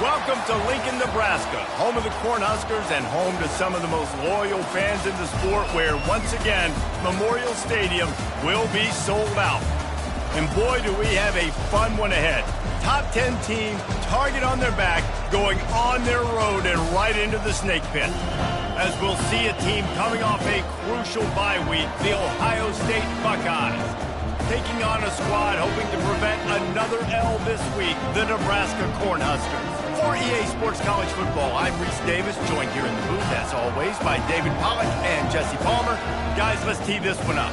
Welcome to Lincoln, Nebraska, home of the Cornhuskers and home to some of the most loyal fans in the sport where, once again, Memorial Stadium will be sold out. And boy, do we have a fun one ahead. Top 10 team, target on their back, going on their road and right into the snake pit. As we'll see a team coming off a crucial bye week, the Ohio State Buckeyes. Taking on a squad hoping to prevent another L this week, the Nebraska Cornhuskers. For EA Sports College Football, I'm Reese Davis, joined here in the booth, as always, by David Pollack and Jesse Palmer. Guys, let's tee this one up.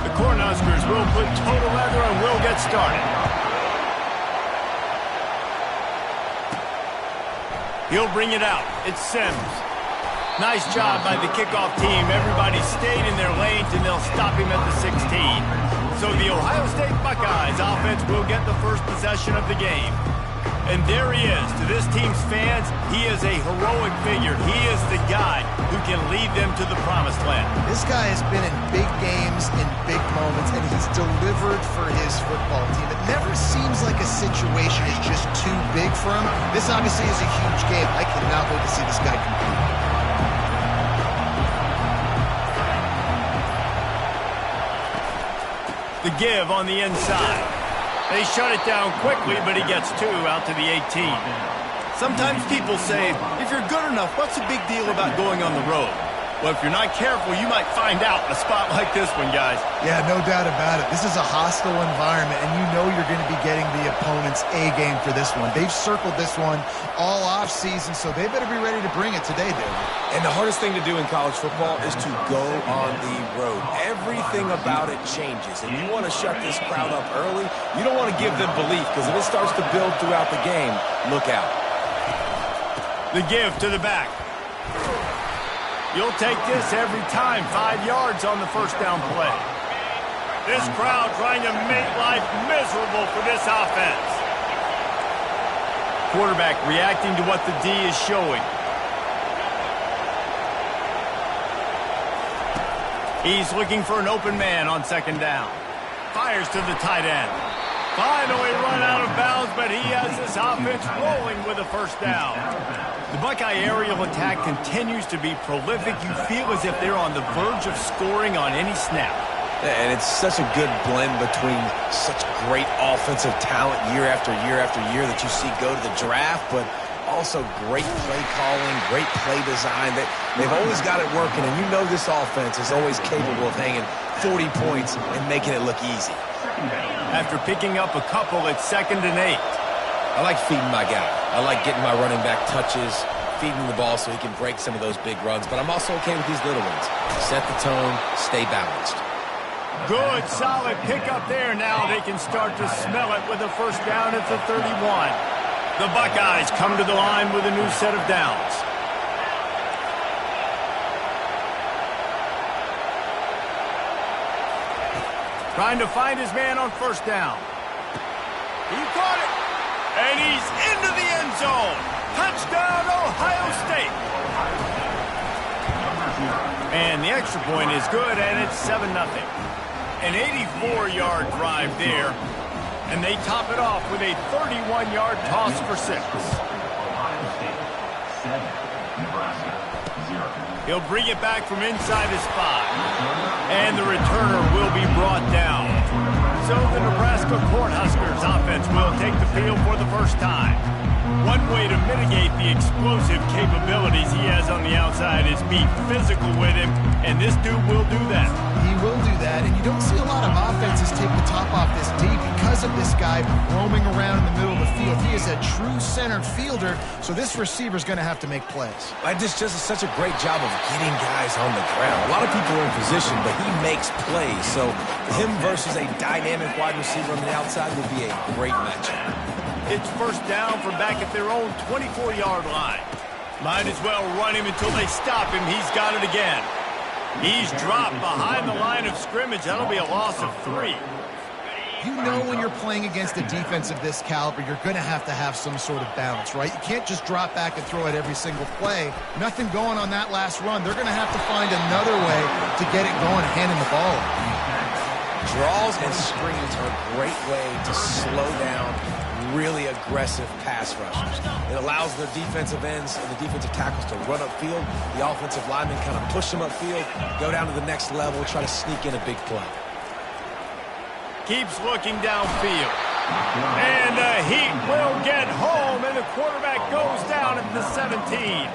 The Cornhuskers will put total leather and we'll get started. He'll bring it out. It's Sims. Nice job by the kickoff team. Everybody stayed in their lanes, and they'll stop him at the 16. So the Ohio State Buckeyes offense will get the first possession of the game. And there he is. To this team's fans, he is a heroic figure. He is the guy who can lead them to the promised land. This guy has been in big games, in big moments, and he's delivered for his football team. It never seems like a situation is just too big for him. This obviously is a huge game. I cannot wait to see this guy compete. The give on the inside. They shut it down quickly, but he gets two out to the 18. Sometimes people say, if you're good enough, what's the big deal about going on the road? Well, if you're not careful, you might find out in a spot like this one, guys. Yeah, no doubt about it. This is a hostile environment, and you know you're going to be getting the opponent's A-game for this one. They've circled this one all off-season, so they better be ready to bring it today, David. And the hardest thing to do in college football is to go on the road. Everything about it changes, and you want to shut this crowd up early. You don't want to give them belief, because if it starts to build throughout the game, look out. The give to the back. You'll take this every time. 5 yards on the first down play. This crowd trying to make life miserable for this offense. Quarterback reacting to what the D is showing. He's looking for an open man on second down. Fires to the tight end. Finally run out of bounds, but he has this offense rolling with a first down. The Buckeye aerial attack continues to be prolific. You feel as if they're on the verge of scoring on any snap. And it's such a good blend between such great offensive talent year after year after year that you see go to the draft, but also great play calling, great play design. They've always got it working, and you know this offense is always capable of hanging 40 points and making it look easy. After picking up a couple, it's 2nd and 8. I like feeding my guy. I like getting my running back touches, feeding the ball so he can break some of those big runs, but I'm also okay with these little ones. Set the tone, stay balanced. Good, solid pickup there. Now they can start to smell it with a first down at the 31. The Buckeyes come to the line with a new set of downs. Trying to find his man on first down. He caught it. And he's into the end zone. Touchdown, Ohio State. And the extra point is good, and it's 7-0. An 84-yard drive there. And they top it off with a 31-yard toss for 6. He'll bring it back from inside his 5. And the returner will be brought down. So the Nebraska Cornhuskers offense will take the field for the first time. One way to mitigate the explosive capabilities he has on the outside is be physical with him, and this dude will do that. He will do that, and you don't see a lot of offenses take the top off this D because of this guy roaming around in the middle of the field. He is a true center fielder, so this receiver's going to have to make plays. I just does such a great job of getting guys on the ground. A lot of people are in position, but he makes plays, so him versus a dynamic wide receiver on the outside would be a great matchup. It's first down from back at their own 24-yard line. Might as well run him until they stop him. He's got it again. He's dropped behind the line of scrimmage. That'll be a loss of 3. You know when you're playing against a defense of this caliber, you're going to have some sort of balance, right? You can't just drop back and throw it every single play. Nothing going on that last run. They're going to have to find another way to get it going, handing the ball. Draws and screens are a great way to slow down really aggressive pass rushers. It allows the defensive ends and the defensive tackles to run upfield. The offensive linemen kind of push them upfield, go down to the next level, try to sneak in a big play. Keeps looking downfield. And the Heat will get home, and the quarterback goes down at the 17.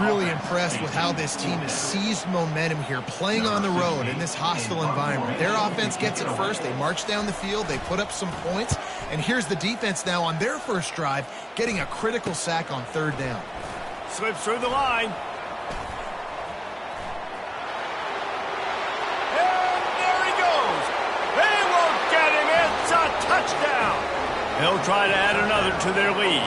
Really impressed with how this team has seized momentum here, playing on the road in this hostile environment. Their offense gets it first. They march down the field. They put up some points. And here's the defense now on their first drive, getting a critical sack on third down. Slips through the line. Touchdown. They'll try to add another to their lead.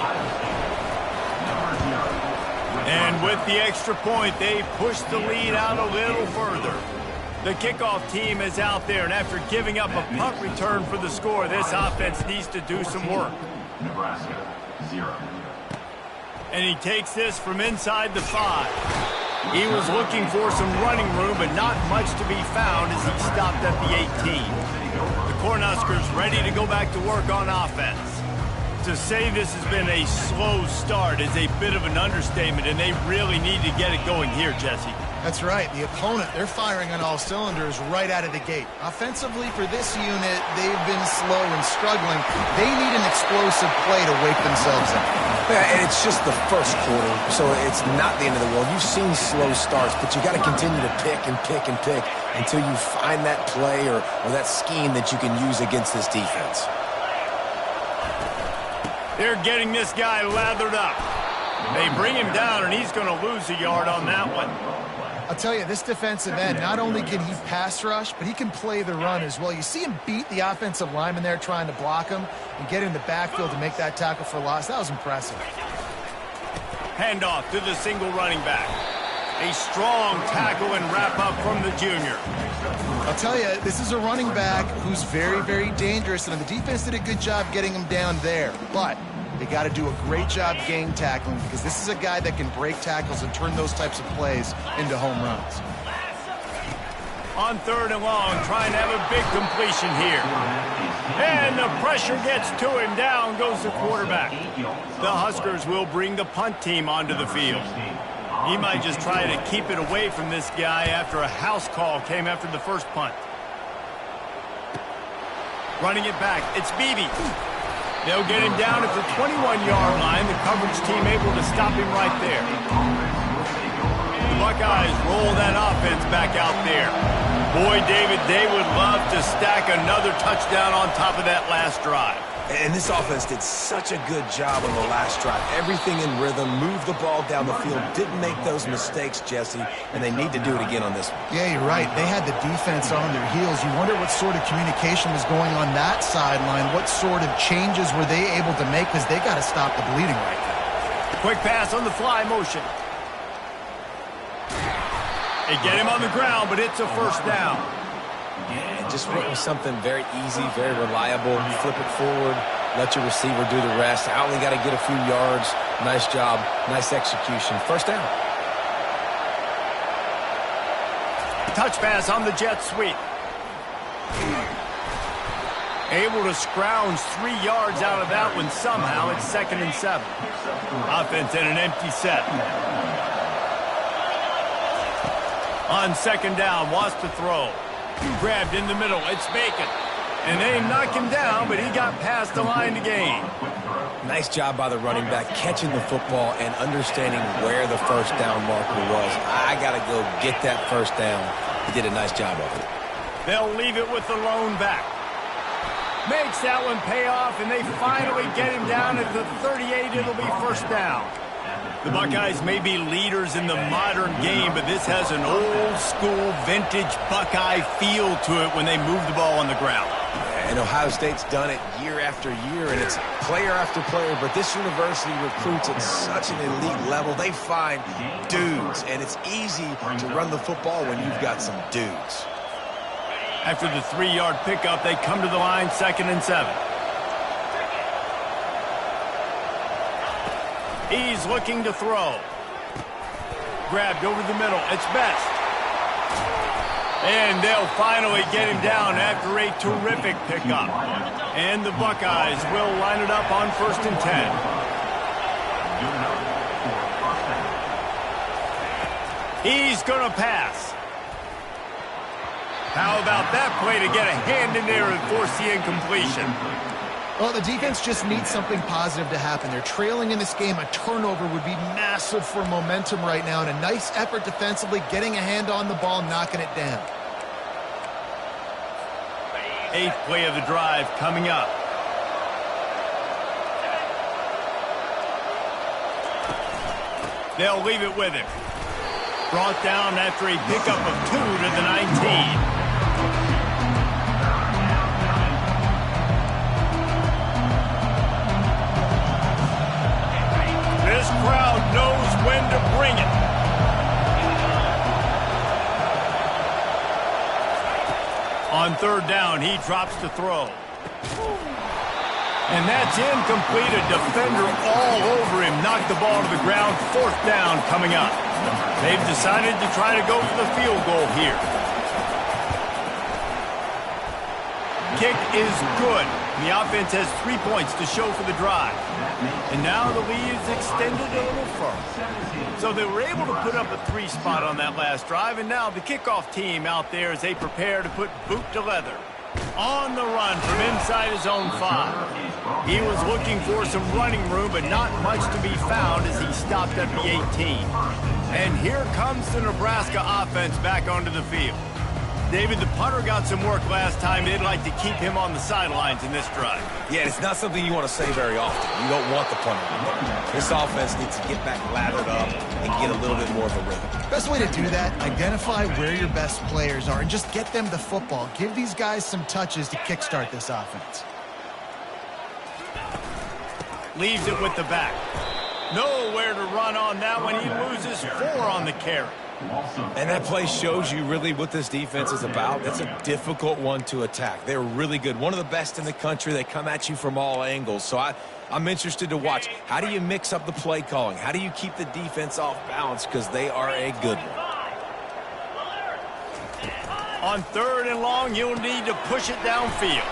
And with the extra point, they push the lead out a little further. The kickoff team is out there, and after giving up a punt return for the score, this offense needs to do some work. Nebraska, 0. And he takes this from inside the 5. He was looking for some running room, but not much to be found as he stopped at the 18. The Cornhuskers ready to go back to work on offense. To say this has been a slow start is a bit of an understatement, and they really need to get it going here, Jesse. That's right. The opponent, they're firing on all cylinders right out of the gate. Offensively, for this unit, they've been slow and struggling. They need an explosive play to wake themselves up. Yeah, and it's just the first quarter, so it's not the end of the world. You've seen slow starts, but you got to continue to pick and pick and pick until you find that play or that scheme that you can use against this defense. They're getting this guy lathered up. They bring him down, and he's going to lose a yard on that one. I'll tell you, this defensive end, not only can he pass rush, but he can play the run as well. You see him beat the offensive lineman there trying to block him and get in the backfield to make that tackle for loss. That was impressive. Handoff to the single running back. A strong tackle and wrap up from the junior. I'll tell you, this is a running back who's very, very dangerous, and the defense did a good job getting him down there. But they got to do a great job game tackling because this is a guy that can break tackles and turn those types of plays into home runs. On third and long, trying to have a big completion here. And the pressure gets to him. Down goes the quarterback. The Huskers will bring the punt team onto the field. He might just try to keep it away from this guy after a house call came after the first punt. Running it back, it's Beebe. They'll get him down at the 21-yard line. The coverage team able to stop him right there. The Buckeyes roll that offense back out there. Boy, David, they would love to stack another touchdown on top of that last drive. And this offense did such a good job on the last drive. Everything in rhythm, moved the ball down the field, didn't make those mistakes, Jesse, and they need to do it again on this one. Yeah, you're right. They had the defense on their heels. You wonder what sort of communication was going on that sideline. What sort of changes were they able to make because they got to stop the bleeding right now. Quick pass on the fly motion. They get him on the ground, but it's a first down. And just went with something very easy, very reliable. Flip it forward, let your receiver do the rest. I only got to get a few yards. Nice job, nice execution. First down. Touch pass on the jet sweep. Able to scrounge 3 yards out of that one somehow. It's 2nd and 7. Offense in an empty set. On second down, wants to throw. Grabbed in the middle, it's Bacon. And they knock him down, but he got past the line to gain. Nice job by the running back, catching the football and understanding where the first down marker was. I got to go get that first down. He did a nice job of it. They'll leave it with the lone back. Makes that one pay off, and they finally get him down at the 38. It'll be first down. The Buckeyes may be leaders in the modern game, but this has an old-school, vintage Buckeye feel to it when they move the ball on the ground. And Ohio State's done it year after year, and it's player after player, but this university recruits at such an elite level. They find dudes, and it's easy to run the football when you've got some dudes. After the 3-yard pickup, they come to the line, 2nd and 7. He's looking to throw. Grabbed over the middle. It's Best. And they'll finally get him down after a terrific pickup. And the Buckeyes will line it up on 1st and 10. He's going to pass. How about that play to get a hand in there and force the incompletion? Well, the defense just needs something positive to happen. They're trailing in this game. A turnover would be massive for momentum right now, and a nice effort defensively, getting a hand on the ball, knocking it down. 8th play of the drive coming up. They'll leave it with him. Brought down after a pickup of 2 to the 19. This crowd knows when to bring it. On 3rd down, he drops to throw. And that's incomplete. A defender all over him. Knocked the ball to the ground. 4th down coming up. They've decided to try to go for the field goal here. Kick is good. The offense has 3 points to show for the drive. And now the lead is extended a little further. So they were able to put up a 3 spot on that last drive, and now the kickoff team out there as they prepare to put boot to leather. On the run from inside his own 5. He was looking for some running room, but not much to be found as he stopped at the 18. And here comes the Nebraska offense back onto the field. David, the punter got some work last time. They'd like to keep him on the sidelines in this drive. Yeah, it's not something you want to say very often. You don't want the punter. This offense needs to get back lathered up and get a little bit more of a rhythm. Best way to do that, identify where your best players are and just get them the football. Give these guys some touches to kickstart this offense. Leaves it with the back. Nowhere to run on that one. He loses 4 on the carry. And that play shows you really what this defense is about. It's a difficult one to attack. They're really good. One of the best in the country. They come at you from all angles. So I'm interested to watch. How do you mix up the play calling? How do you keep the defense off balance? Because they are a good one. On 3rd and long, you'll need to push it downfield.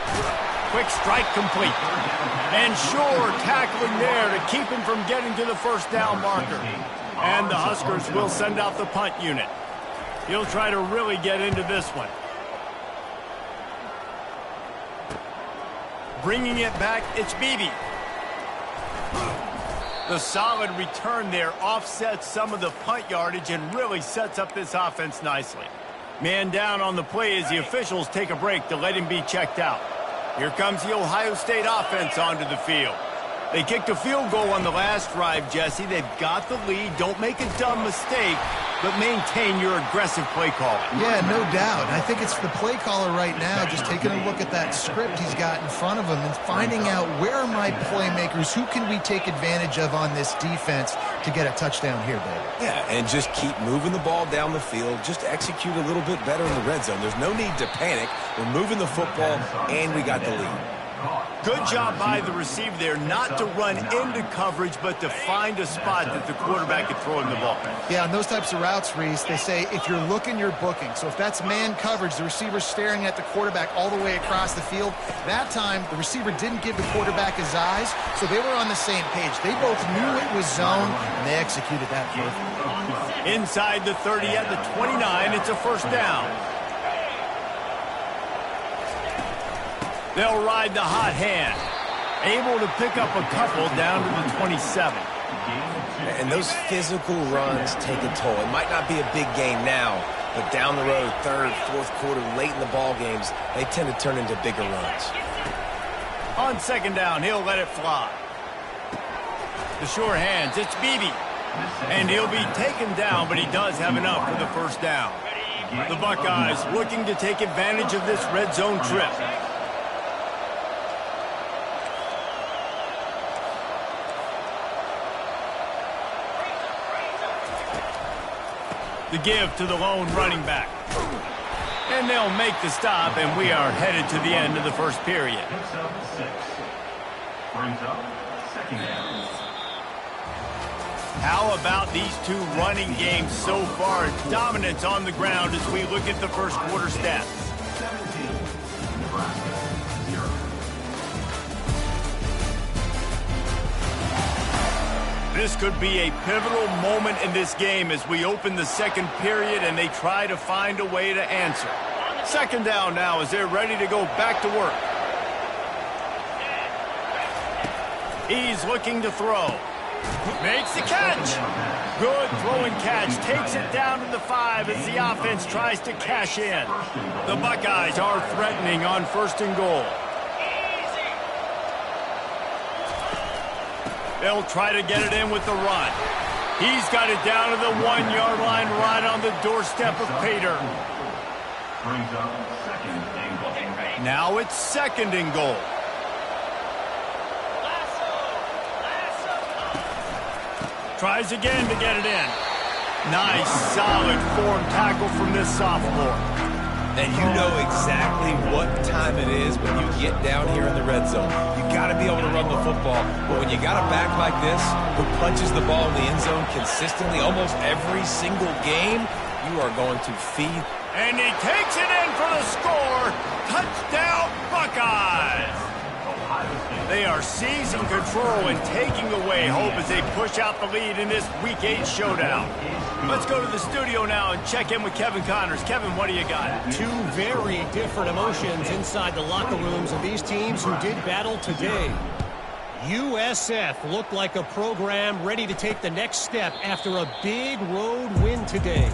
Quick strike complete. And sure tackling there to keep him from getting to the 1st down marker. And the Huskers will send out the punt unit. He'll try to really get into this one. Bringing it back, it's Beebe. The solid return there offsets some of the punt yardage and really sets up this offense nicely. Man down on the play as the officials take a break to let him be checked out. Here comes the Ohio State offense onto the field. They kicked a field goal on the last drive, Jesse. They've got the lead. Don't make a dumb mistake, but maintain your aggressive play calling. Yeah, no doubt. I think it's the play caller right now just taking a look at that script he's got in front of him and finding out where are my playmakers, who can we take advantage of on this defense to get a touchdown here, baby. Yeah, and just keep moving the ball down the field. Just execute a little bit better in the red zone. There's no need to panic. We're moving the football, and we got the lead. Good job by the receiver there not to run into coverage, but to find a spot that the quarterback can throw him the ball. Yeah, on those types of routes, Reese, they say if you're looking, you're booking. So if that's man coverage, the receiver's staring at the quarterback all the way across the field. That time, the receiver didn't give the quarterback his eyes, so they were on the same page. They both knew it was zone, and they executed that perfectly. Inside the 30 at the 29, it's a 1st down. They'll ride the hot hand. Able to pick up a couple down to the 27. And those physical runs take a toll. It might not be a big game now, but down the road, 3rd, 4th quarter, late in the ball games, they tend to turn into bigger runs. On 2nd down, he'll let it fly. The sure hands, it's Beebe. And he'll be taken down, but he does have enough for the 1st down. The Buckeyes looking to take advantage of this red zone trip. The give to the lone running back. And they'll make the stop, and we are headed to the end of the first period. Picks up 6. Brings up second down. How about these two running games so far? Dominance on the ground as we look at the first quarter stats. 17. Nebraska 0. This could be a pivotal moment in this game as we open the second period and they try to find a way to answer. Second down now as they're ready to go back to work. He's looking to throw. Makes the catch. Good throwing catch. Takes it down to the 5 as the offense tries to cash in. The Buckeyes are threatening on 1st and goal. They'll try to get it in with the run. He's got it down to the 1-yard line right on the doorstep of Pater. Brings up second and goal. Now it's 2nd and goal. Tries again to get it in. Nice, solid form tackle from this sophomore. And you know exactly what time it is when you get down here in the red zone. You got to be able to run the football. But when you got a back like this who punches the ball in the end zone consistently almost every single game, you are going to feed. And he takes it in for the score. Touchdown, Buckeyes. They are seizing control and taking away hope as they push out the lead in this Week 8 showdown. Let's go to the studio now and check in with Kevin Connors. Kevin, what do you got? Two very different emotions inside the locker rooms of these teams who did battle today. USF looked like a program ready to take the next step after a big road win today.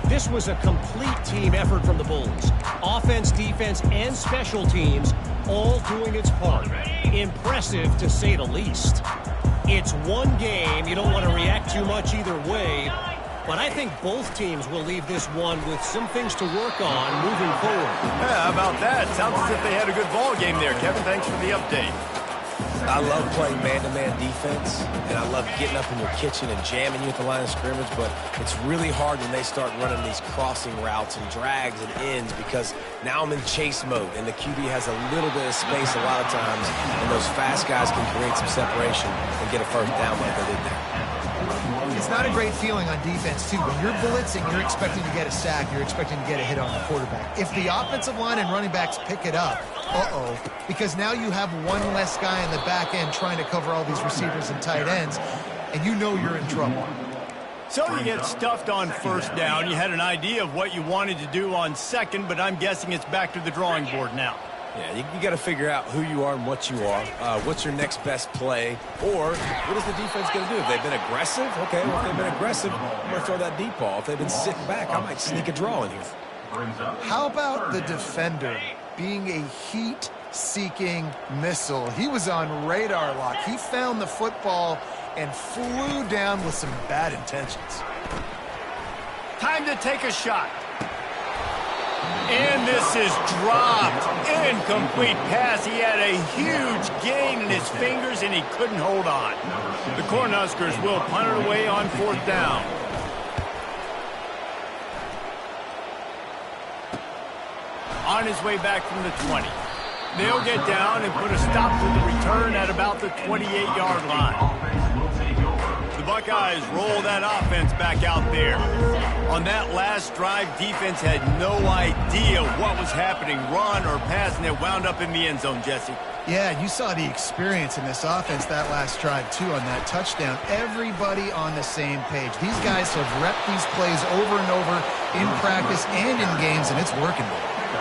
This was a complete team effort from the Bulls. Offense, defense, and special teams all doing its part. Impressive, to say the least. It's one game. You don't want to react too much either way. But I think both teams will leave this one with some things to work on moving forward. Yeah, how about that? Sounds as if they had a good ball game there. Kevin, thanks for the update. I love playing man-to-man defense, and I love getting up in your kitchen and jamming you at the line of scrimmage, but it's really hard when they start running these crossing routes and drags and ends because now I'm in chase mode, and the QB has a little bit of space a lot of times, and those fast guys can create some separation and get a first down like they did there. It's not a great feeling on defense, too. When you're blitzing, you're expecting to get a sack. You're expecting to get a hit on the quarterback. If the offensive line and running backs pick it up, because now you have one less guy in the back end trying to cover all these receivers and tight ends, and you know you're in trouble. So you get stuffed on first down. You had an idea of what you wanted to do on second, but I'm guessing it's back to the drawing board now. Yeah, you got to figure out who you are and what you are. What's your next best play? Or what is the defense going to do? If they've been aggressive, okay, well, if they've been aggressive, I'm going to throw that deep ball. If they've been sitting back, I might sneak a draw in here. How about the defender being a heat-seeking missile? He was on radar lock. He found the football and flew down with some bad intentions. Time to take a shot. And this is dropped. Incomplete pass. He had a huge gain in his fingers, and he couldn't hold on. The Cornhuskers will punt it away on 4th down. On his way back from the 20. They'll get down and put a stop to the return at about the 28-yard line. The Buckeyes roll that offense back out there. On that last drive, defense had no idea what was happening, run or pass, and it wound up in the end zone, Jesse. Yeah, you saw the experience in this offense that last drive, too, on that touchdown. Everybody on the same page. These guys have repped these plays over and over in practice and in games, and it's working.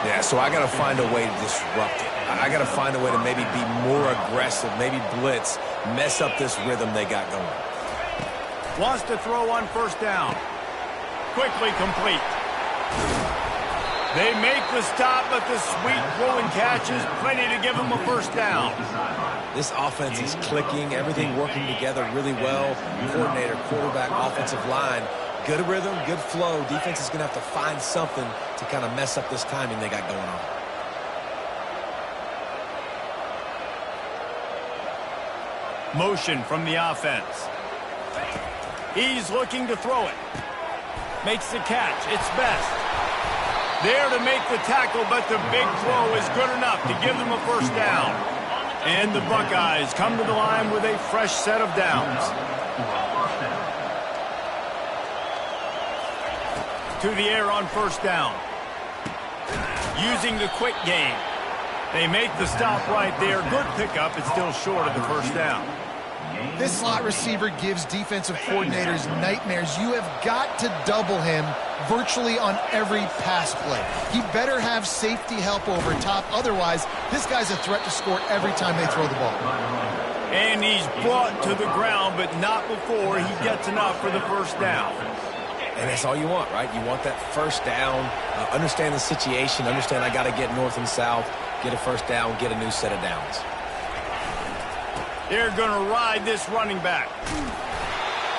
Yeah, so I got to find a way to disrupt it. I got to find a way to maybe be more aggressive, maybe blitz, mess up this rhythm they got going. Wants to throw on 1st down. Quickly complete. They make the stop, but the sweet throwing catch is plenty to give them a 1st down. This offense is clicking, everything working together really well. Coordinator, quarterback, offensive line. Good rhythm, good flow. Defense is going to have to find something to kind of mess up this timing they got going on. Motion from the offense. He's looking to throw it. Makes the catch. It's Best. There to make the tackle, but the big throw is good enough to give them a first down. And the Buckeyes come to the line with a fresh set of downs. To the air on first down. Using the quick game. They make the stop right there. Good pickup. It's still short of the first down. This slot receiver gives defensive coordinators nightmares. You have got to double him virtually on every pass play. He better have safety help over top. Otherwise, this guy's a threat to score every time they throw the ball. And he's brought to the ground, but not before he gets enough for the first down. And that's all you want, right? You want that first down, understand the situation, understand I got to get north and south, get a first down, get a new set of downs. They're going to ride this running back.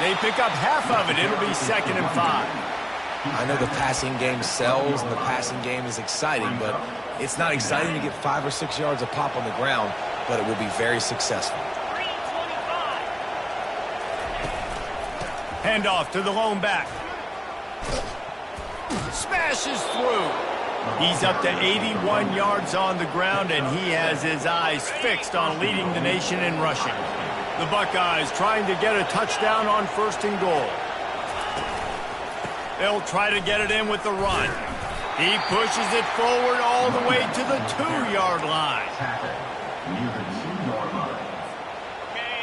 They pick up half of it. It'll be 2nd and 5. I know the passing game sells and the passing game is exciting, but it's not exciting to get 5 or 6 yards of pop on the ground, but it will be very successful. Handoff to the lone back. Smashes through. He's up to 81 yards on the ground, and he has his eyes fixed on leading the nation in rushing. The Buckeyes trying to get a touchdown on 1st and goal. They'll try to get it in with the run. He pushes it forward all the way to the 2-yard line.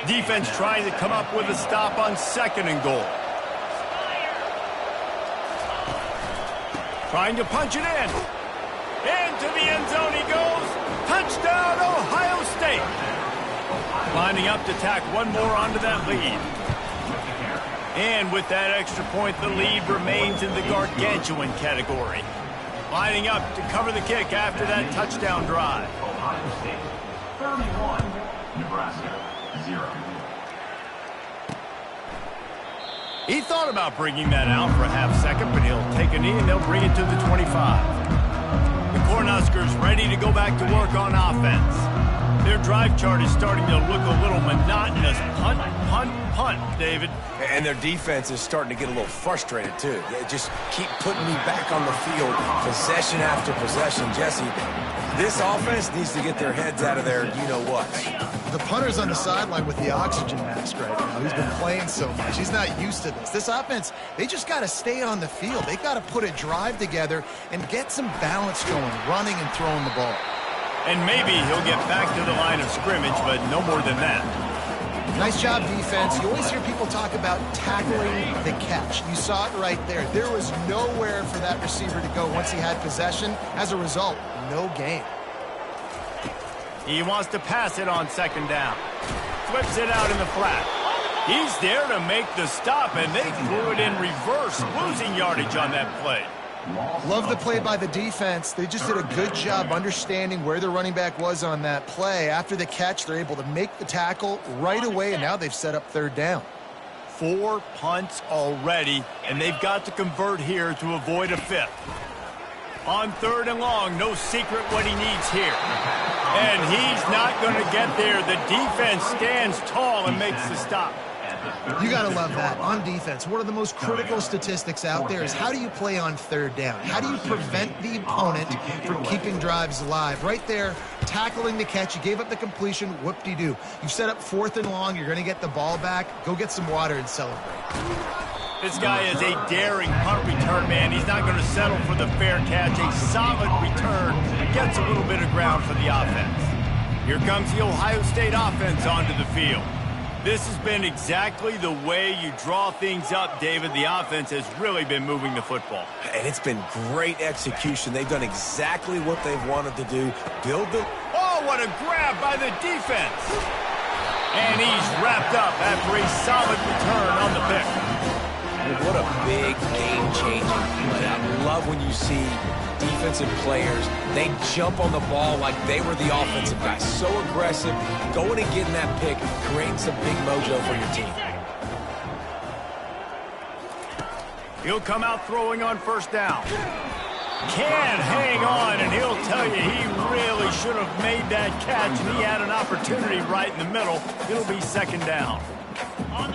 Defense trying to come up with a stop on 2nd and goal. Trying to punch it in. Into the end zone he goes. Touchdown, Ohio State. Lining up to tack one more onto that lead. And with that extra point, the lead remains in the gargantuan category. Lining up to cover the kick after that touchdown drive. Ohio State 31, Nebraska 0. He thought about bringing that out for a half second, but he'll take a knee and they'll bring it to the 25. The Cornhuskers ready to go back to work on offense. Their drive chart is starting to look a little monotonous. Punt, punt, punt, David. And their defense is starting to get a little frustrated, too. They just keep putting me back on the field, possession after possession. Jesse, this offense needs to get their heads out of their you-know-what. The punter's on the sideline with the oxygen mask right now. He's been playing so much. He's not used to this. This offense, they just got to stay on the field. They got to put a drive together and get some balance going, running and throwing the ball. And maybe he'll get back to the line of scrimmage, but no more than that. Nice job, defense. You always hear people talk about tackling the catch. You saw it right there. There was nowhere for that receiver to go once he had possession. As a result, no gain. He wants to pass it on 2nd down. Flips it out in the flat. He's there to make the stop, and they threw it in reverse, losing yardage on that play. Love the play by the defense. They just did a good job understanding where the running back was on that play. After the catch, they're able to make the tackle right away, and now they've set up 3rd down. 4 punts already, and they've got to convert here to avoid a 5th. On 3rd and long, no secret what he needs here. And he's not going to get there. The defense stands tall and makes the stop. You got to love that. On defense, one of the most critical statistics out there is how do you play on 3rd down? How do you prevent the opponent from keeping drives alive? Right there, tackling the catch. You gave up the completion. Whoop-de-doo. You've set up 4th and long. You're going to get the ball back. Go get some water and celebrate. This guy is a daring punt return man. He's not going to settle for the fair catch. A solid return. Gets a little bit of ground for the offense. Here comes the Ohio State offense onto the field. This has been exactly the way you draw things up, David. The offense has really been moving the football. And it's been great execution. They've done exactly what they've wanted to do. Build the... Oh, what a grab by the defense. And he's wrapped up after a solid return on the pick. What a big game-changing play. I love when you see defensive players, they jump on the ball like they were the offensive guys. So aggressive, going and getting that pick, creating some big mojo for your team. He'll come out throwing on 1st down. Can hang on, and he'll tell you he really should have made that catch, and he had an opportunity right in the middle. It'll be 2nd down.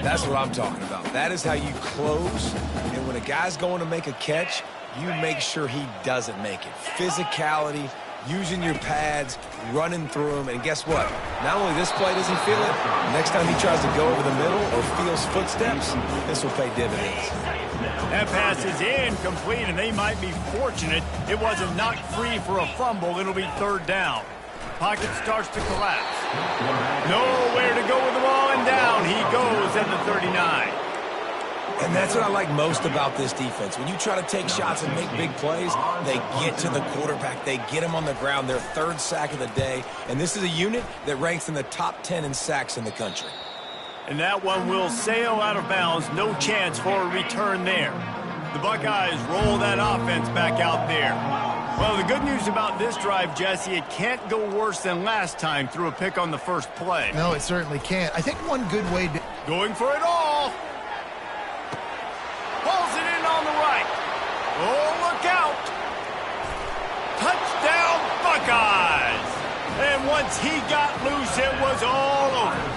That's what I'm talking about. That is how you close. And when a guy's going to make a catch, you make sure he doesn't make it. Physicality, using your pads, running through them, and guess what? Not only this play does he feel it, next time he tries to go over the middle or feels footsteps, this will pay dividends. That pass is incomplete, and they might be fortunate it wasn't knocked free for a fumble. It'll be third down. Pocket starts to collapse. Nowhere to go with the ball, and down he goes at the 39. And that's what I like most about this defense. When you try to take shots and make big plays, they get to the quarterback. They get him on the ground. Their third sack of the day. And this is a unit that ranks in the top 10 in sacks in the country. And that one will sail out of bounds. No chance for a return there. The Buckeyes roll that offense back out there. Well, the good news about this drive, Jesse, it can't go worse than last time through a pick on the first play. No, it certainly can't. I think one good way to... Going for it all. Pulls it in on the right. Oh, look out. Touchdown, Buckeyes. And once he got loose, it was all over.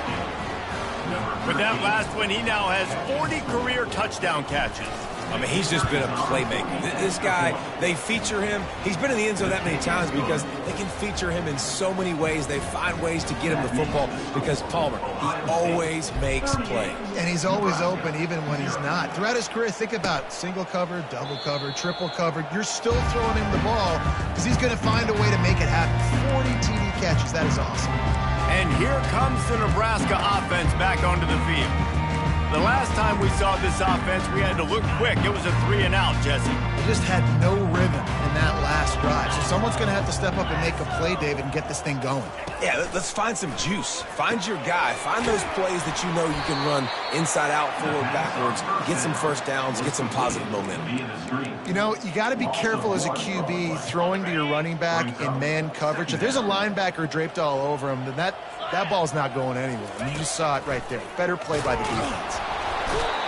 With that last one, he now has 40 career touchdown catches. I mean, he's just been a playmaker. This guy, they feature him. He's been in the end zone that many times because they can feature him in so many ways. They find ways to get him the football because Palmer, he always makes plays. And he's always open even when he's not. Throughout his career, think about single cover, double cover, triple cover. You're still throwing him the ball because he's going to find a way to make it happen. 40 TD catches. That is awesome. And here comes the Nebraska offense back onto the field. The last time we saw this offense, we had to look quick. It was a 3-and-out, Jesse. They just had no rhythm in that last drive. So someone's going to have to step up and make a play, David, and get this thing going. Yeah, let's find some juice. Find your guy. Find those plays that you know you can run inside out, forward, backwards, get some first downs, get some positive momentum. You know, you got to be careful as a QB throwing to your running back in man coverage. If there's a linebacker draped all over him, then that ball's not going anywhere. And you just saw it right there. Better play by the defense.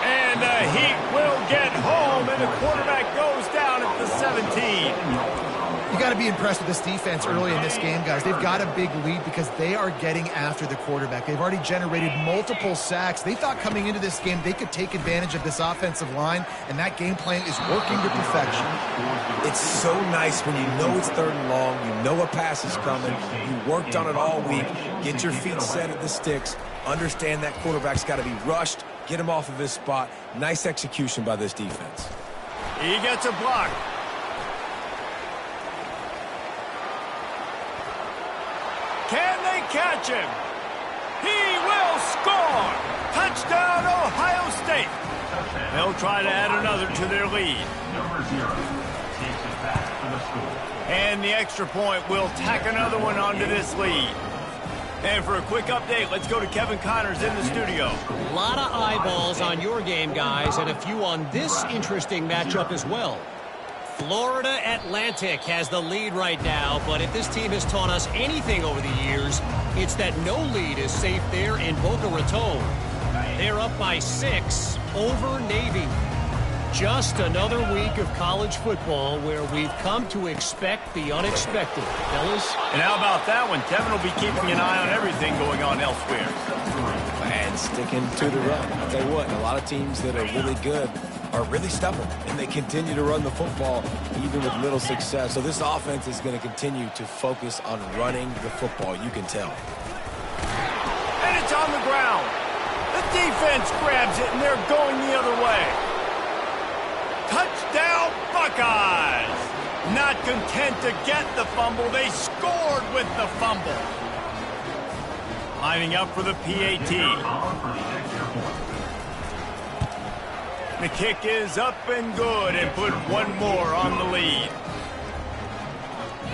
And the Heat will get home, and the quarterback goes down at the 17. You got to be impressed with this defense early in this game, guys. They've got a big lead because they are getting after the quarterback. They've already generated multiple sacks. They thought coming into this game they could take advantage of this offensive line, and that game plan is working to perfection. It's so nice when you know it's third and long, you know a pass is coming, you worked on it all week, get your feet set at the sticks, understand that quarterback's got to be rushed, get him off of his spot. Nice execution by this defense. He gets a block. Can they catch him? He will score! Touchdown, Ohio State! They'll try to add another to their lead. Number 0 takes it back for the score. And the extra point will tack another one onto this lead. And for a quick update, let's go to Kevin Connors in the studio. A lot of eyeballs on your game, guys, and a few on this interesting matchup as well. Florida Atlantic has the lead right now, but if this team has taught us anything over the years, it's that no lead is safe there in Boca Raton. They're up by 6 over Navy. Just another week of college football where we've come to expect the unexpected. Fellas? And how about that one? Kevin will be keeping an eye on everything going on elsewhere. And sticking to the run. I'll tell you what, a lot of teams that are really good are really stubborn, and they continue to run the football even with little success. So this offense is going to continue to focus on running the football, you can tell. And it's on the ground. The defense grabs it, and they're going the other way. Touchdown, Buckeyes! Not content to get the fumble, they scored with the fumble. Lining up for the PAT. The kick is up and good and put one more on the lead.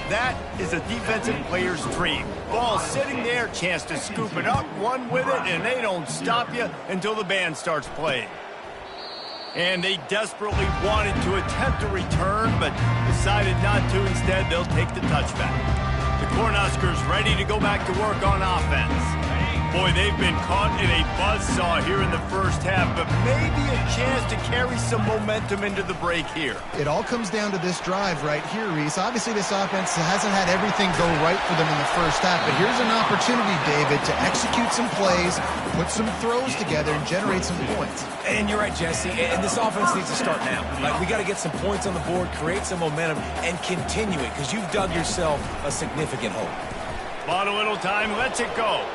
That is a defensive player's dream. Ball sitting there, chance to scoop it up, run with it, and they don't stop you until the band starts playing. And they desperately wanted to attempt a return, but decided not to. Instead, they'll take the touchback. The Cornhuskers ready to go back to work on offense. Boy, they've been caught in a buzzsaw here in the first half, but maybe a chance to carry some momentum into the break here. It all comes down to this drive right here, Reese. Obviously, this offense hasn't had everything go right for them in the first half, but here's an opportunity, David, to execute some plays, put some throws together, and generate some points. And you're right, Jesse, and this offense needs to start now. Like, we got to get some points on the board, create some momentum, and continue it, because you've dug yourself a significant hole. Bought a little time, lets it go.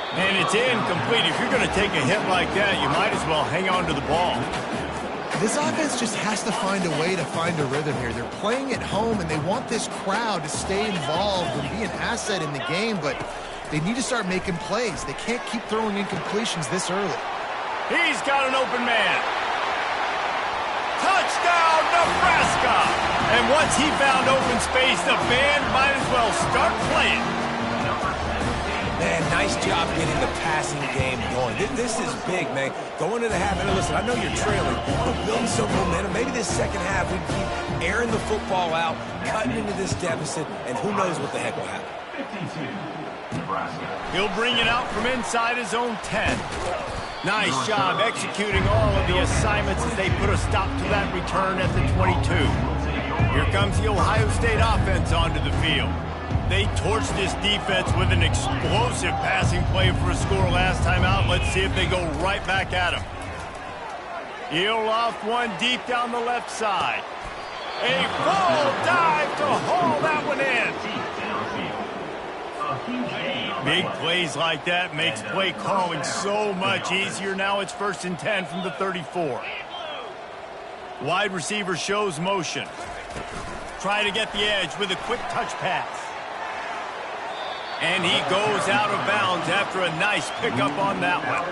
And it's incomplete. If you're going to take a hit like that, you might as well hang on to the ball. This offense just has to find a way to find a rhythm here. They're playing at home, and they want this crowd to stay involved and be an asset in the game, but they need to start making plays. They can't keep throwing incompletions this early. He's got an open man. Touchdown, Nebraska! And once he found open space, the band might as well start playing. Man, nice job getting the passing game going. This is big, man. Going into the half, and listen, I know you're trailing, but building some momentum. Maybe this second half we keep airing the football out, cutting into this deficit, and who knows what the heck will happen. 52, Nebraska. He'll bring it out from inside his own 10. Nice job executing all of the assignments as they put a stop to that return at the 22. Here comes the Ohio State offense onto the field. They torched this defense with an explosive passing play for a score last time out. Let's see if they go right back at him. He'll loft one deep down the left side. A full dive to haul that one in. Big plays like that makes play calling so much easier. Now it's 1st and 10 from the 34. Wide receiver shows motion. Try to get the edge with a quick touch pass. And he goes out of bounds after a nice pickup on that one.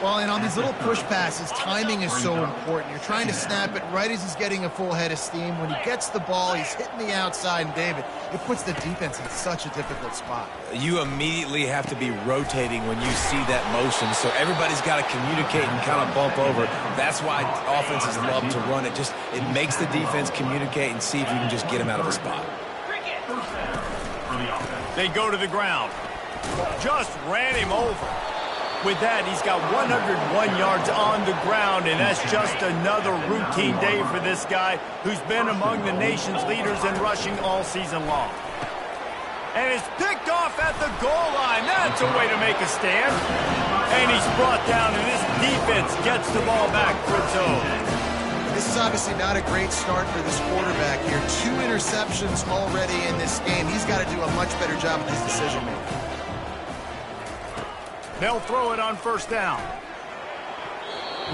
Well, and on these little push passes, timing is so important. You're trying to snap it right as he's getting a full head of steam. When he gets the ball, he's hitting the outside, and David, it puts the defense in such a difficult spot. You immediately have to be rotating when you see that motion, so everybody's got to communicate and kind of bump over. That's why offenses love to run it. It makes the defense communicate and see if you can just get him out of a spot. They go to the ground. Just ran him over. With that, he's got 101 yards on the ground, and that's just another routine day for this guy who's been among the nation's leaders in rushing all season long. And it's picked off at the goal line. That's a way to make a stand. And he's brought down, and this defense gets the ball back for its own. This is obviously not a great start for this quarterback here. 2 interceptions already in this game. He's got to do a much better job with his decision-making. They'll throw it on 1st down.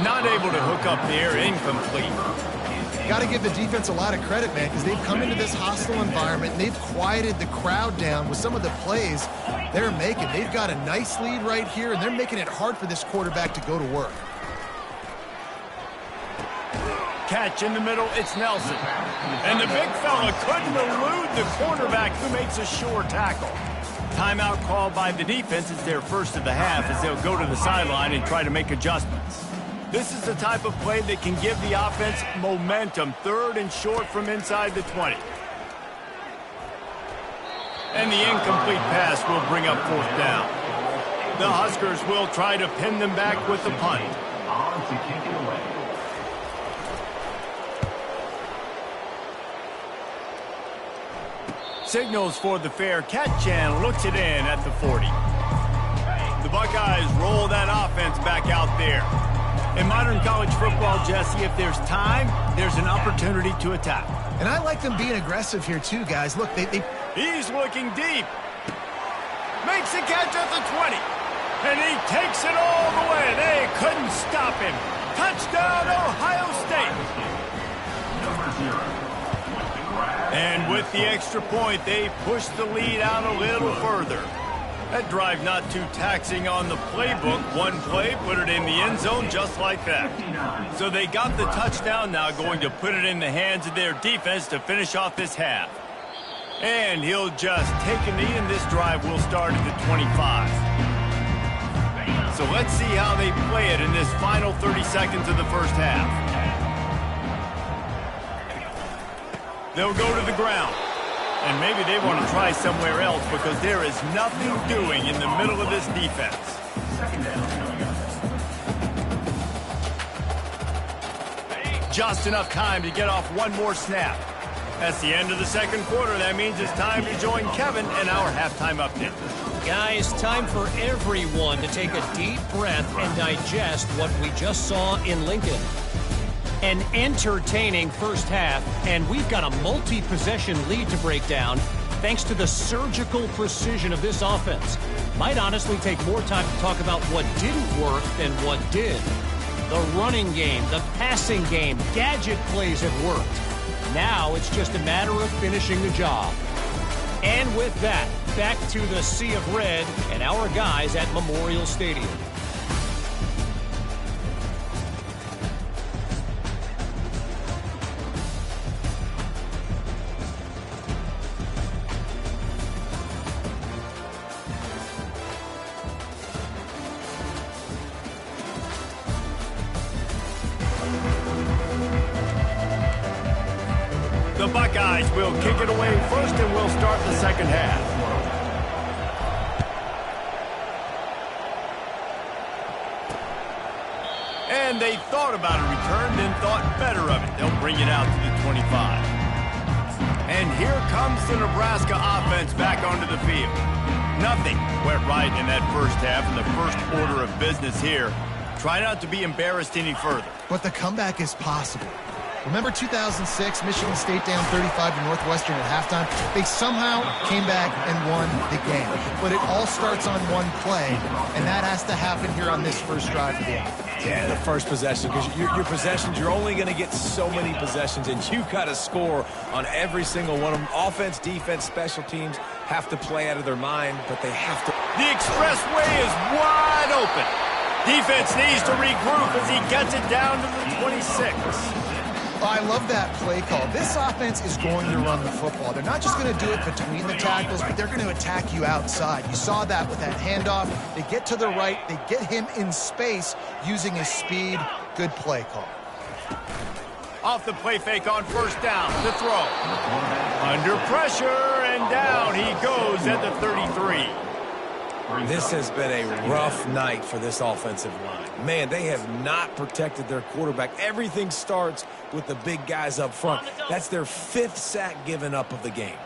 Not able to hook up the air, incomplete. Got to give the defense a lot of credit, man, because they've come into this hostile environment, and they've quieted the crowd down with some of the plays they're making. They've got a nice lead right here, and they're making it hard for this quarterback to go to work. Catch in the middle, it's Nelson. And the big fella couldn't elude the cornerback who makes a sure tackle. Timeout called by the defense. It's their first of the half as they'll go to the sideline and try to make adjustments. This is the type of play that can give the offense momentum. 3rd and short from inside the 20. And the incomplete pass will bring up 4th down. The Huskers will try to pin them back with the punt. On to kick it away. Signals for the fair catch and looks it in at the 40. The Buckeyes roll that offense back out there. In modern college football, Jesse, if there's time, there's an opportunity to attack. And I like them being aggressive here too, guys. Look, He's looking deep. Makes the catch at the 20. And he takes it all the way. They couldn't stop him. Touchdown, Ohio State. Number 0. And with the extra point, they push the lead out a little further. That drive not too taxing on the playbook. One play, put it in the end zone just like that. So they got the touchdown, now going to put it in the hands of their defense to finish off this half. And he'll just take a knee, and this drive will start at the 25. So let's see how they play it in this final 30 seconds of the first half. They'll go to the ground. And maybe they want to try somewhere else because there is nothing doing in the middle of this defense. Second down coming up. Just enough time to get off one more snap. That's the end of the second quarter. That means it's time to join Kevin in our halftime update. Guys, time for everyone to take a deep breath and digest what we just saw in Lincoln. An entertaining first half, and we've got a multi-possession lead to break down thanks to the surgical precision of this offense. Might honestly take more time to talk about what didn't work than what did. The running game, the passing game, gadget plays have worked. Now it's just a matter of finishing the job. And with that, back to the Sea of Red and our guys at Memorial Stadium. The Buckeyes will kick it away first, and we'll start the second half. And they thought about a return, then thought better of it. They'll bring it out to the 25. And here comes the Nebraska offense back onto the field. Nothing went right in that first half, and the first order of business here. Try not to be embarrassed any further. But the comeback is possible. Remember 2006, Michigan State down 35 to Northwestern at halftime? They somehow came back and won the game. But it all starts on one play, and that has to happen here on this first drive of the offense. Yeah, the first possession, because your possessions, you're only going to get so many possessions, and you've got to score on every single one of them. Offense, defense, special teams have to play out of their mind, but they have to. The expressway is wide open. Defense needs to regroup as he gets it down to the 26. I love that play call. This offense is going to run the football. They're not just going to do it between the tackles, but they're going to attack you outside. You saw that with that handoff. They get to the right. They get him in space using his speed. Good play call. Off the play fake on first down. The throw. Under pressure, and down he goes at the 33. This has been a rough night for this offensive line. Man, they have not protected their quarterback. Everything starts with the big guys up front. That's their 5th sack given up of the game.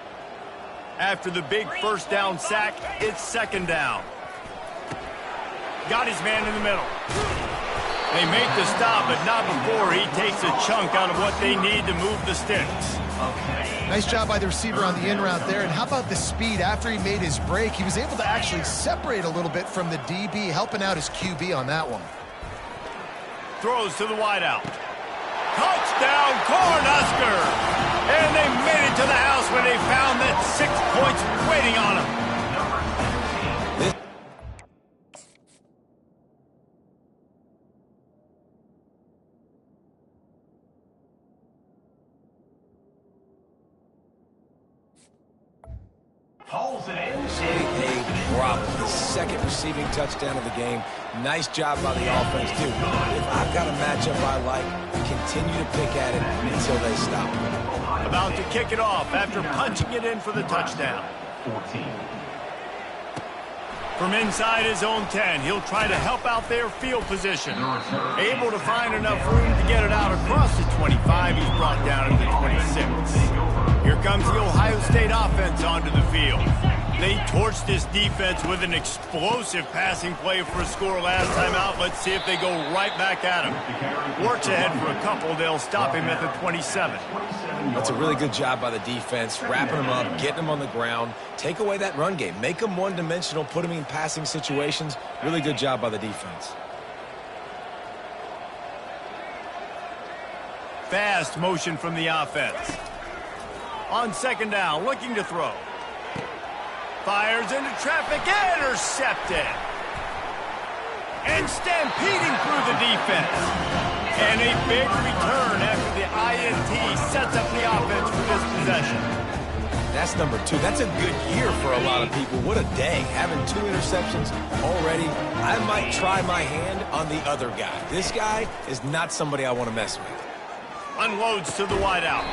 After the big first down sack, it's second down. Got his man in the middle. They make the stop, but not before he takes a chunk out of what they need to move the sticks. Nice job by the receiver on the in route there. And how about the speed after he made his break? He was able to actually separate a little bit from the DB, helping out his QB on that one. Throws to the wideout. Touchdown, Cornhusker! And they made it to the house when they found that 6 points waiting on them. Hauls it in. A drop, the second receiving touchdown of the game. Nice job by the offense, too. If I've got a matchup I like, continue to pick at it until they stop. About to kick it off after punching it in for the touchdown. 14. From inside his own 10, he'll try to help out their field position. Able to find enough room to get it out across the 25. He's brought down to the 26. Here comes the Ohio State offense onto the field. They torched this defense with an explosive passing play for a score last time out. Let's see if they go right back at him. Works ahead for a couple. They'll stop him at the 27. That's a really good job by the defense, wrapping them up, getting them on the ground. Take away that run game. Make them one-dimensional, put them in passing situations. Really good job by the defense. Fast motion from the offense. On second down, looking to throw. Fires into traffic, intercepted. And stampeding through the defense. And a big return after the INT sets up the offense for this possession. That's number 2. That's a good year for a lot of people. What a day. Having 2 interceptions already. I might try my hand on the other guy. This guy is not somebody I want to mess with. Unloads to the wideout.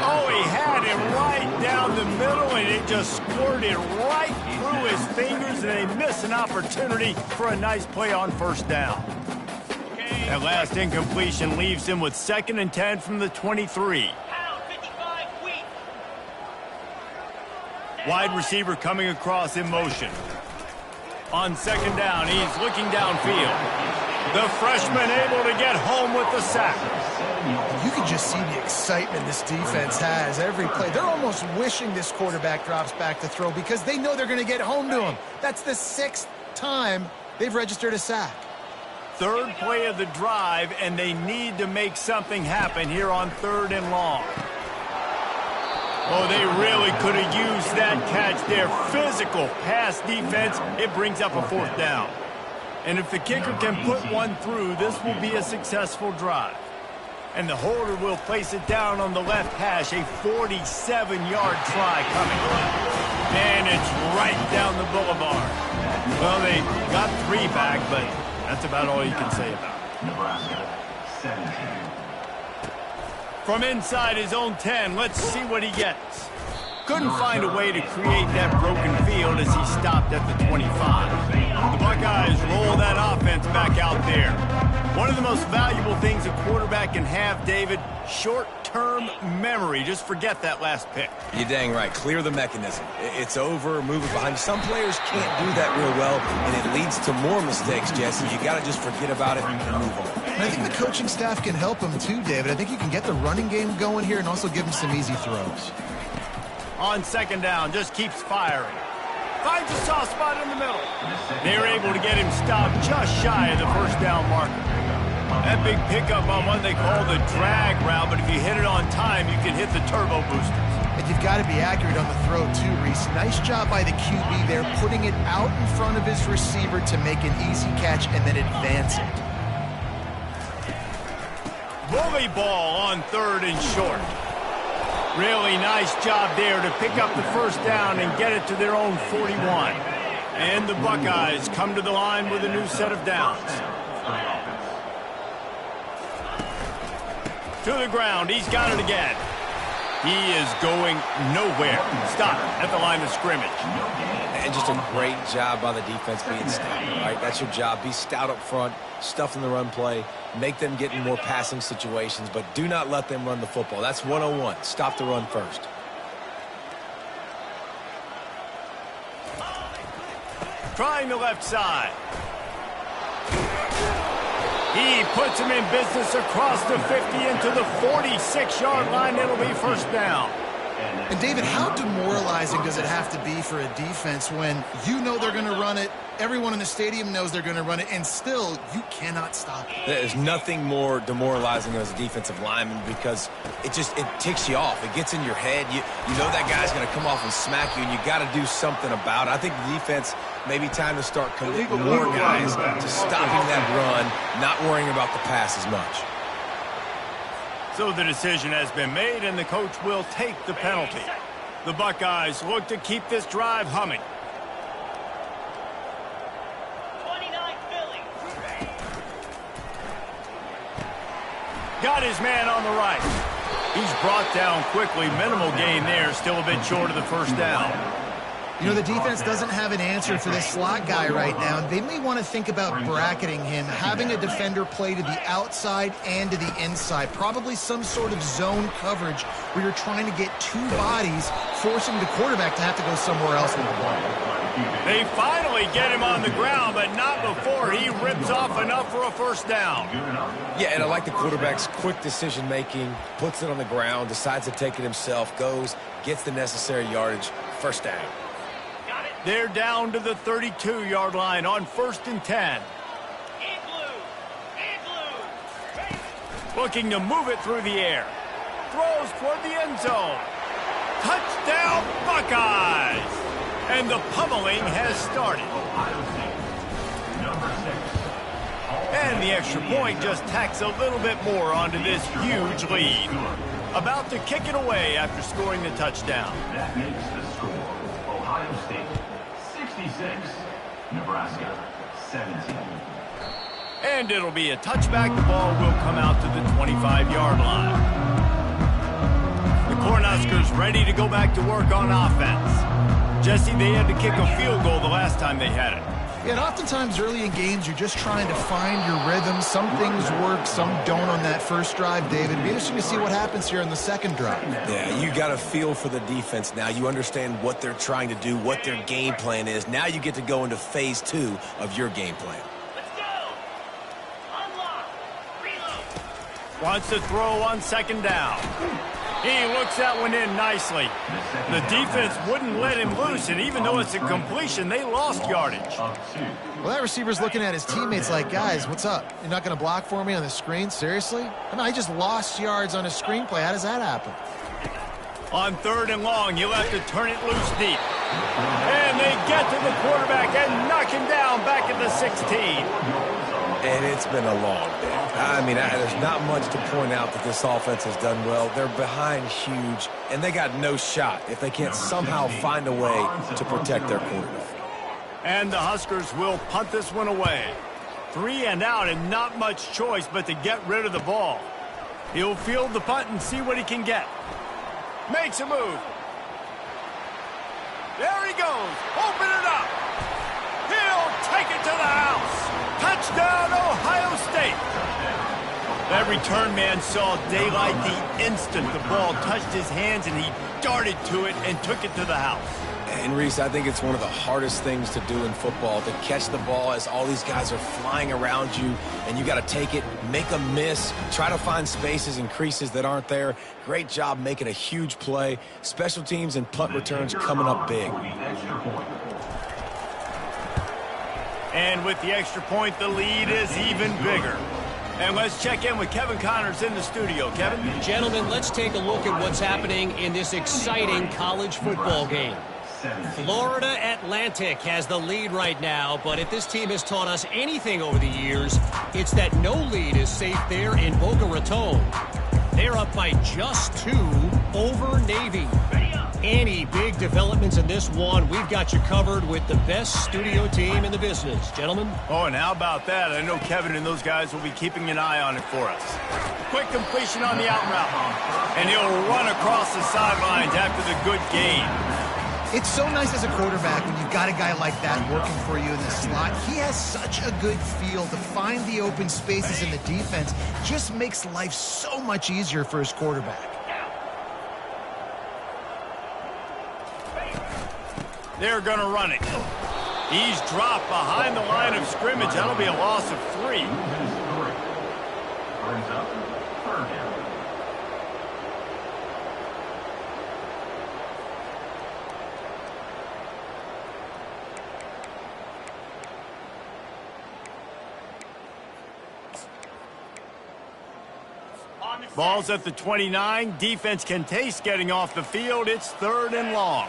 Oh, he had it right down the middle, and it just squirted right through his fingers, and they missed an opportunity for a nice play on first down. That last incompletion leaves him with 2nd and 10 from the 23. Wide receiver coming across in motion. On 2nd down, he's looking downfield. The freshman able to get home with the sack. You can just see the excitement this defense has every play. They're almost wishing this quarterback drops back to throw because they know they're going to get home to him. That's the 6th time they've registered a sack. 3rd play of the drive, and they need to make something happen here on 3rd and long. Oh, they really could have used that catch there. Physical pass defense. It brings up a 4th down. And if the kicker can put one through, this will be a successful drive. And the holder will place it down on the left hash. A 47-yard try coming. And it's right down the boulevard. Well, they got 3 back, but that's about all you can say about it. Nebraska, 17. From inside his own 10, let's see what he gets. Couldn't find a way to create that broken field as he stopped at the 25. The Buckeyes roll that offense back out there. One of the most valuable things a quarterback can have, David, short-term memory. Just forget that last pick. You're dang right. Clear the mechanism. It's over, move it behind. Some players can't do that real well, and it leads to more mistakes, Jesse. You got to just forget about it and move on. And I think the coaching staff can help him too, David. I think you can get the running game going here and also give him some easy throws. On 2nd down, just keeps firing. Finds a soft spot in the middle. They're able to get him stopped just shy of the 1st down marker. That big pickup on what they call the drag route, but if you hit it on time, you can hit the turbo boosters. And you've got to be accurate on the throw too, Reese. Nice job by the QB there, putting it out in front of his receiver to make an easy catch and then advance it. Bully ball on 3rd and short. Really nice job there to pick up the 1st down and get it to their own 41. And the Buckeyes come to the line with a new set of downs. To the ground, he's got it again. He is going nowhere. Stop at the line of scrimmage. And just a great job by the defense being stout, right? That's your job. Be stout up front, stuff in the run play, make them get in more passing situations, but do not let them run the football. That's 101. Stop the run first. Trying the left side. He puts him in business across the 50 into the 46-yard line. It'll be 1st down. And, David, how demoralizing does it have to be for a defense when you know they're going to run it, everyone in the stadium knows they're going to run it, and still you cannot stop it? There's nothing more demoralizing as a defensive lineman because it ticks you off. It gets in your head. You know that guy's going to come off and smack you, and you got to do something about it. I think the defense maybe time to start committing more guys to stopping that run, not worrying about the pass as much. So the decision has been made, and the coach will take the penalty. The Buckeyes look to keep this drive humming. 29 Philly. Got his man on the right. He's brought down quickly. Minimal gain there, still a bit short of the 1st down. You know, the defense doesn't have an answer for this slot guy right now. They may want to think about bracketing him, having a defender play to the outside and to the inside. Probably some sort of zone coverage where you're trying to get 2 bodies, forcing the quarterback to have to go somewhere else with the ball. They finally get him on the ground, but not before he rips off enough for a 1st down. Yeah, and I like the quarterback's quick decision-making, puts it on the ground, decides to take it himself, goes, gets the necessary yardage, 1st down. They're down to the 32-yard line on 1st and 10. Looking to move it through the air. Throws toward the end zone. Touchdown, Buckeyes! And the pummeling has started. And the extra point just tacks a little bit more onto this huge lead. About to kick it away after scoring the touchdown. That makes the score. Ohio State 66, Nebraska 17. And it'll be a touchback. The ball will come out to the 25-yard line. Huskers ready to go back to work on offense. Jesse, they had to kick a field goal the last time they had it. Yeah, and oftentimes early in games, you're just trying to find your rhythm. Some things work, some don't on that first drive, David. It'll be interesting to see what happens here on the second drive. Yeah, you got a feel for the defense now. You understand what they're trying to do, what their game plan is. Now you get to go into phase 2 of your game plan. Let's go. Unlock. Reload. Wants to throw on second down. He looks that one in nicely. The defense wouldn't let him loose, and even though it's a completion, they lost yardage. Well, that receiver's looking at his teammates like, guys, what's up? You're not going to block for me on the screen? Seriously? I mean, I just lost yards on a screenplay. How does that happen? On third and long, he'll have to turn it loose deep. And they get to the quarterback and knock him down back at the 16. And it's been a long day. I mean, there's not much to point out that this offense has done well. They're behind huge, and they got no shot if they can't somehow find a way to protect their quarterback. And the Huskers will punt this one away. 3 and out, and not much choice but to get rid of the ball. He'll field the punt and see what he can get. Makes a move. There he goes. Open it up. He'll take it to the house. Touchdown, Ohio State. That return man saw daylight the instant the ball touched his hands, and he darted to it and took it to the house. And, Reese, I think it's one of the hardest things to do in football, to catch the ball as all these guys are flying around you, and you got to take it, make a miss, try to find spaces and creases that aren't there. Great job making a huge play. Special teams and punt returns coming up big. And with the extra point, the lead is even bigger. And let's check in with Kevin Connors in the studio. Kevin? Gentlemen, let's take a look at what's happening in this exciting college football game. Florida Atlantic has the lead right now, but if this team has taught us anything over the years, it's that no lead is safe there in Boca Raton. They're up by just 2 over Navy. Any big developments in this one, we've got you covered with the best studio team in the business. Gentlemen? Oh, and how about that? I know Kevin and those guys will be keeping an eye on it for us. Quick completion on the out route. And he'll run across the sidelines after the good gain. It's so nice as a quarterback when you've got a guy like that working for you in the slot. He has such a good feel to find the open spaces in the defense. Just makes life so much easier for his quarterback. They're going to run it. He's dropped behind the line of scrimmage. That'll be a loss of 3. Ball's at the 29. Defense can taste getting off the field. It's 3rd and long.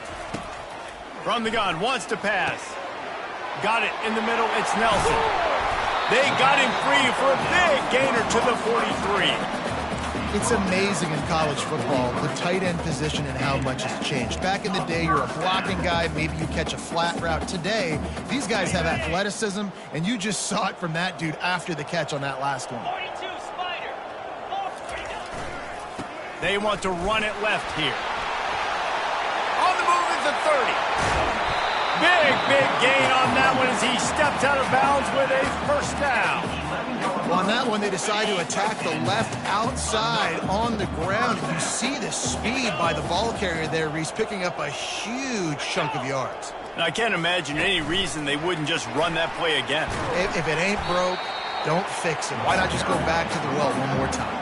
From the gun, wants to pass. Got it in the middle, it's Nelson. They got him free for a big gainer to the 43. It's amazing in college football, the tight end position and how much has changed. Back in the day, you're a blocking guy, maybe you catch a flat route. Today, these guys have athleticism, and you just saw it from that dude after the catch on that last one. 42, Spider. They want to run it left here. On the move is the 30. Big gain on that one as he steps out of bounds with a first down. Well, on that one, they decide to attack the left outside on the ground. And you see the speed by the ball carrier there, Reese, picking up a huge chunk of yards. And I can't imagine any reason they wouldn't just run that play again. If it ain't broke, don't fix it. Why not just go back to the well one more time?